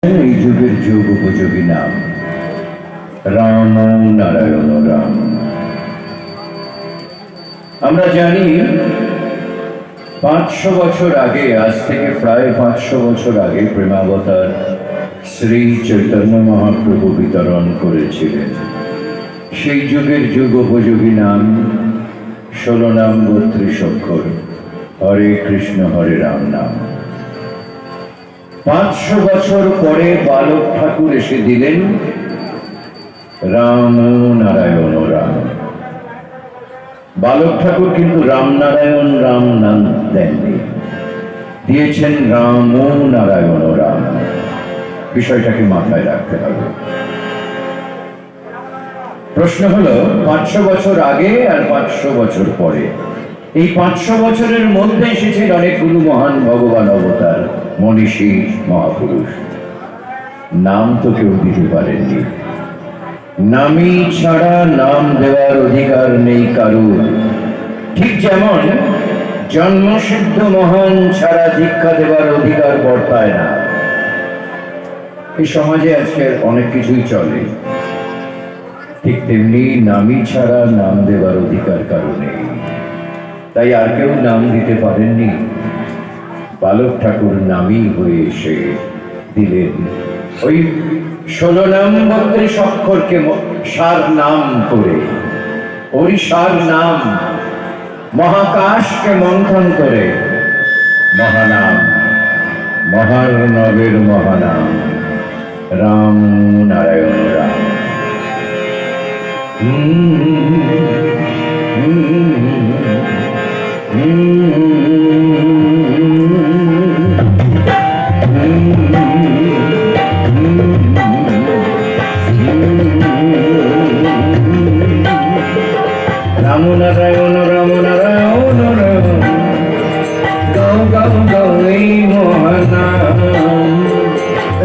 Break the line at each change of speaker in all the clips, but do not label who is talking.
এই যুগের যুগ উপযোগী নাম রাম নারায়ণ রাম। আমরা জানি 500 বছর আগে, আজ থেকে প্রায় 500 বছর আগে প্রেমাবতার শ্রী চৈতন্য মহাপ্রভু বিতরণ করেছিলেন সেই যুগের যুগ উপযোগী নাম 16 নাম 32 অক্ষর হরে কৃষ্ণ হরে রাম নাম। 500 বছর পরে বালক ঠাকুর এসে দিলেন রাম নারায়ণ রাম। বালক ঠাকুর কিন্তু রাম নারায়ণ রাম নাম দেননি, দিয়েছেন রাম নারায়ণ রাম। বিষয়টাকে মাথায় রাখতে হবে। প্রশ্ন হলো 500 বছর আগে আর 500 বছর পরে, এই 500 বছরের মধ্যে এসেছেন অনেকগুলো মহান ভগবান অবতার, মনীষী, মহাপুরুষ। নাম তো কেউ দিতে পারেননি। নামই ছাড়া নাম দেওয়ার অধিকার নেই কারুর। ঠিক যেমন জন্মসিদ্ধ মহান ছাড়া দীক্ষা দেওয়ার অধিকার বর্তায় না। এই সমাজে আজকে অনেক কিছুই চলে, ঠিক তেমনি নামই ছাড়া নাম দেওয়ার অধিকার কারো নেই। তাই আর কেউ নাম দিতে পারেননি। বালক ঠাকুর নামই হয়ে এসে দিলেন ওই 16 নাম 32 অক্ষরকে সার নাম করে, ওই সার নাম মহাকাশকে মন্থন করে মহানাম, মহানবের মহানাম রাম নারায়ণ রাম। রাম নারায়ণ রাম নারায়ণ রাম, গাও গাও গাও এই মহানাম।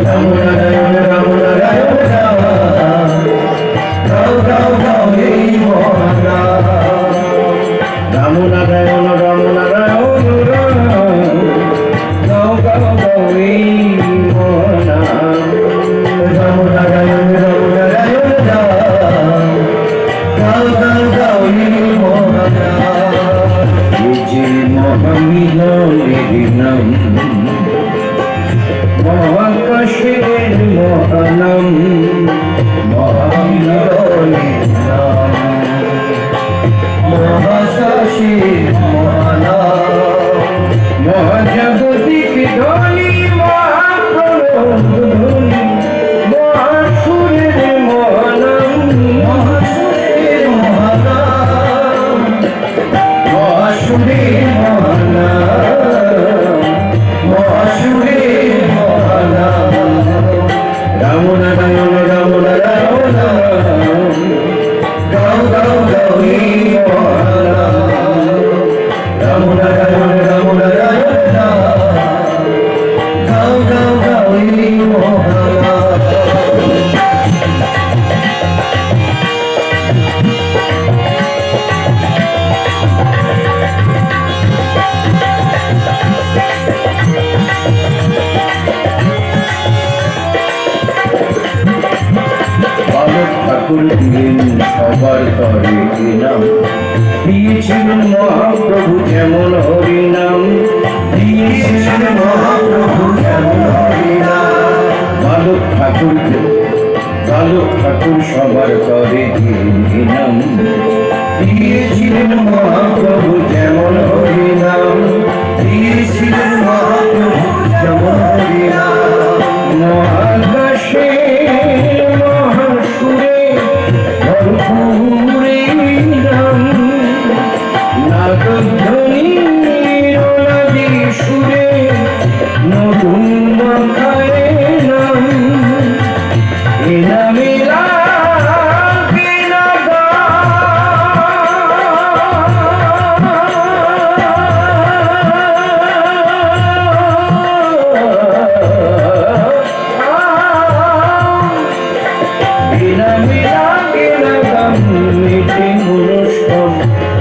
রাম নারায়ণ রাম নারায়ণ রাম, গাও গাও গাও এই মহানাম। রাম নারায়ণ রাম নারায়ণ রাম, গাও গাও গাও এই মহানাম। রাম নারায়ণ রাম নারায়ণ রাম, গাও গাও গাও এই মহানাম। এই যে মহামিলনের নাম, মহাকাশের মহানাম, মহামিলনের নাম, মহাশাসীর মহানাম, মহাজাগতিক ধনী, মহাপ্রণধনী, মহাসুরের মহানাম, মহাসুরের মহানাম, মহাসুরের মহানাম, মহাসুরের মহানাম। রাম নারায়ণ রাম নারায়ণ রাম, গাও গাও গাও এই মহানাম। রাম নারায়ণ রাম নারায়ণ রাম, গাও গাও গাও এই মহানাম। বালক ঠাকুর দিলেন সবার তরে এ নাম, দিয়েছিলেন মহাপ্রভু যেমন হরিনাম, দিয়েছিলেন মহাপ্রভু যেমন হরিনাম। বালক ঠাকুর সবার তরে দিলেন এ নাম, দিয়েছিলেন মহাপ্রভু যেমন হরিনাম, দিয়েছিলেন মহাপ্রভু যেমন হরিনাম। মহাকাশে মহাসুরে ভরপুরে নাম, নাগধ্বনি রোলাদি সুরে নতুন মাখায় নাম। এ নামে লাগে না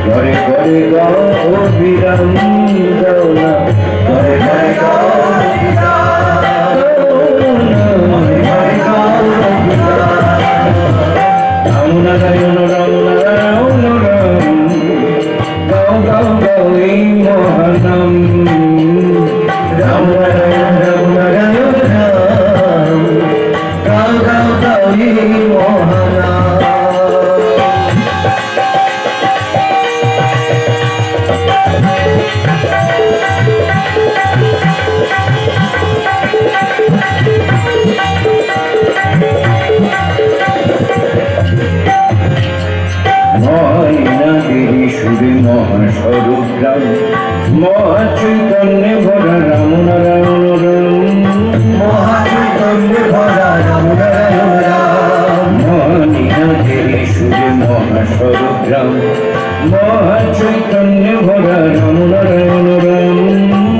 ঘরে ঘরে গাও বিরাম গাও না, ঘরে ঘরে গাও বিরাম। মহাস্বরূপ রাম, মহাচৈতন্যে ভরা রাম নারায়ণ রাম,
মহাচৈতন্যে ভরা রাম নারায়ণ রাম।
মহানীনাদের সুরে মহাস্বরূপ রাম, মহাচৈতন্যে ভরা রাম নারায়ণ রাম,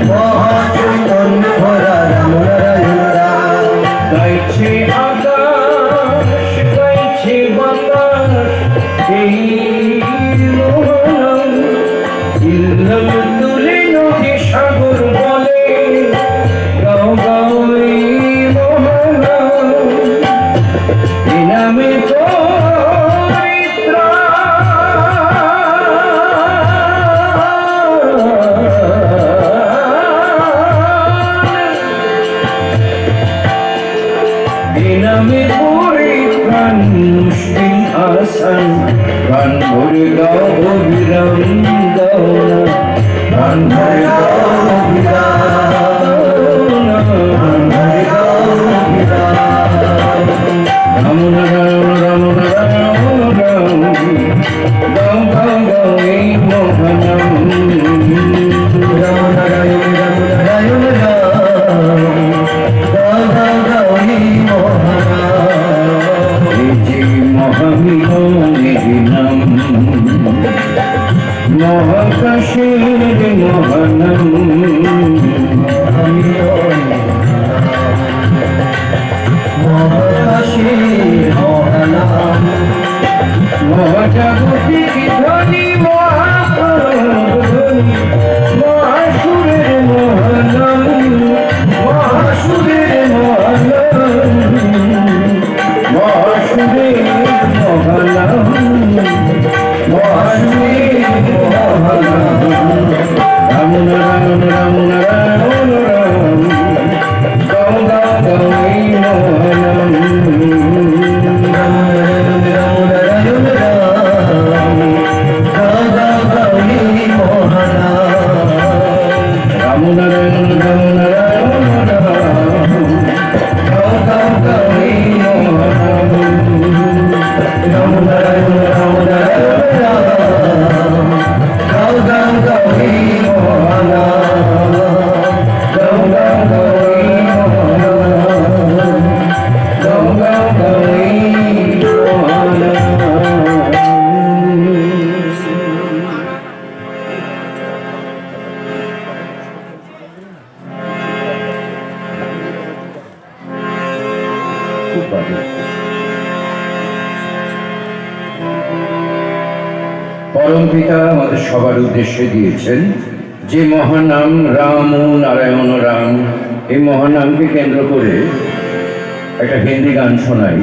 মহাচৈতন্যে ভরা রাম নারায়ণ রাম।
গাইছে আকাশ গাইছে বাতাস এই মহানাম, ইল্লাল তুলে নদী সাগর বলে গাও গাও এই মহানাম, এ নামে নামে পড়ে প্রাণ মুশকিল আসান, প্রাণ ভরে গাও অবিরাম গাও না, প্রাণ ভরে গাও অবিরাম, প্রাণ ভরে গাও অবিরাম। রাম নারায়ণ রাম নারায়ণ রাম, গাও গাও গাও এই মহানাম,
রাম নারায়ণ রাম নারায়ণ রাম। গাও গাও গাও এই মহানাম।
এই যে মহামিলনের নাম, মহাকাশের মহানাম,
মহাকাশের মহানাম।
মহাজাগতিক ধ্বনি মহাপ্রভু, মহাসুরের মহানাম, মহাসুরের মহানাম, মহাসুরের মহানাম, মহাসুরের মহানাম। রাম নারায়ণ রাম নারায়ণ রাম, গাও গাও গাও এই মহানাম,
রাম নারায়ণ রাম নারায়ণ রাম। গাও গাও গাও এই মহানাম।
রাম নারায়ণ রাম নারায়ণ রাম, গাও গাও গাও এই মহানাম,
রাম নারায়ণ রাম নারায়ণ রাম। গাও গাও গাও এই মহানাম।
গাও গাও গাও এই মহানাম, গাও গাও গাও এই মহানাম। খুব ভালো। পরম পিতা আমাদের সবার উদ্দেশ্যে দিয়েছেন যে মহানাম রাম নারায়ণ রাম, এই মহানামকে কেন্দ্র করে একটা হিন্দি গান শোনাই।